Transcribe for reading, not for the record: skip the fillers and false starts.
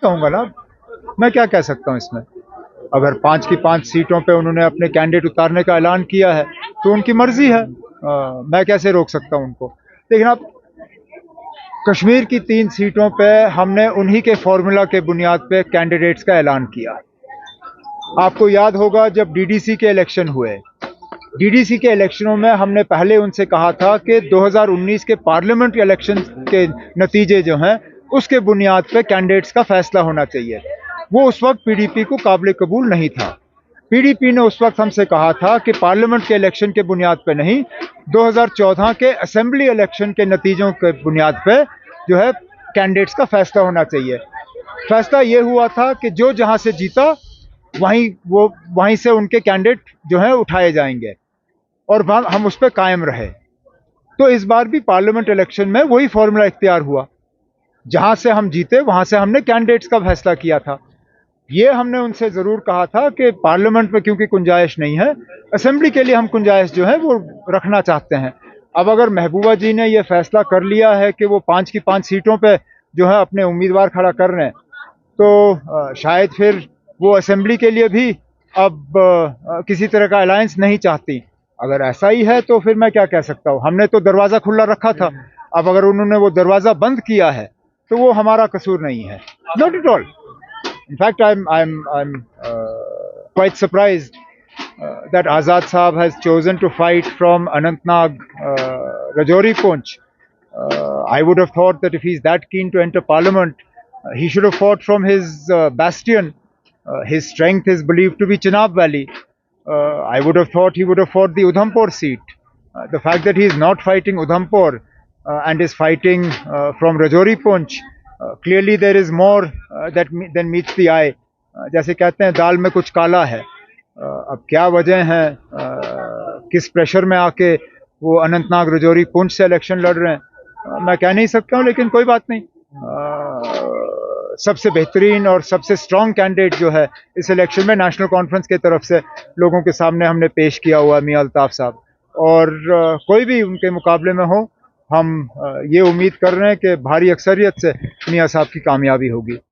कहूंगा ना, मैं क्या कह सकता हूँ इसमें। अगर 5 की 5 सीटों पे उन्होंने अपने कैंडिडेट उतारने का ऐलान किया है तो उनकी मर्जी है। मैं कैसे रोक सकता हूँ उनको। लेकिन अब कश्मीर की 3 सीटों पे हमने उन्हीं के फॉर्मूला के बुनियाद पे कैंडिडेट्स का ऐलान किया। आपको याद होगा जब डीडीसी के इलेक्शन हुए, डीडीसी के इलेक्शनों में हमने पहले उनसे कहा था कि 2019 के पार्लियामेंट इलेक्शन के नतीजे जो हैं उसके बुनियाद पे कैंडिडेट्स का फैसला होना चाहिए। वो उस वक्त पीडीपी को काबिल कबूल नहीं था। पीडीपी ने उस वक्त हमसे कहा था कि पार्लियामेंट के इलेक्शन के बुनियाद पे नहीं, 2014 के असेंबली इलेक्शन के नतीजों के बुनियाद पे जो है कैंडिडेट्स का फैसला होना चाहिए। फैसला ये हुआ था कि जो जहां से जीता वहीं से उनके कैंडिडेट जो है उठाए जाएंगे और हम उस पर कायम रहे। तो इस बार भी पार्लियामेंट इलेक्शन में वही फॉर्मूला इख्तियार हुआ। जहां से हम जीते वहां से हमने कैंडिडेट्स का फैसला किया था। ये हमने उनसे जरूर कहा था कि पार्लियामेंट में क्योंकि गुंजाइश नहीं है, असेंबली के लिए हम गुंजाइश जो है वो रखना चाहते हैं। अब अगर महबूबा जी ने यह फैसला कर लिया है कि वो 5 की 5 सीटों पे जो है अपने उम्मीदवार खड़ा कर रहे हैं, तो शायद फिर वो असेंबली के लिए भी अब किसी तरह का अलायंस नहीं चाहती। अगर ऐसा ही है तो फिर मैं क्या कह सकता हूँ। हमने तो दरवाजा खुला रखा था। अब अगर उन्होंने वो दरवाजा बंद किया है तो वो हमारा कसूर नहीं है। Not at all. In fact, I'm quite surprised that Azad Saab has chosen to fight from Anantnag, Rajouri Poonch. I would have thought that if he's that keen to enter Parliament, he should have fought from his bastion. His strength is believed to be Chenab Valley. I would have thought he would have fought the Udhampur seat. The fact that he is not fighting Udhampur and is fighting from Rajouri Poonch, clearly there is more than meets the eye. जैसे कहते हैं दाल में कुछ काला है। अब क्या वजह है, किस प्रेशर में आके वो अनंतनाग रजौरी पुंछ से इलेक्शन लड़ रहे हैं, मैं कह नहीं सकता हूँ। लेकिन कोई बात नहीं। सबसे बेहतरीन और सबसे स्ट्रॉन्ग कैंडिडेट जो है इस इलेक्शन में नेशनल कॉन्फ्रेंस की तरफ से लोगों के सामने हमने पेश किया हुआ मियां अल्ताफ साहब, और कोई भी उनके मुकाबले में हो, हम ये उम्मीद कर रहे हैं कि भारी अक्सरियत से मियां साहब की कामयाबी होगी।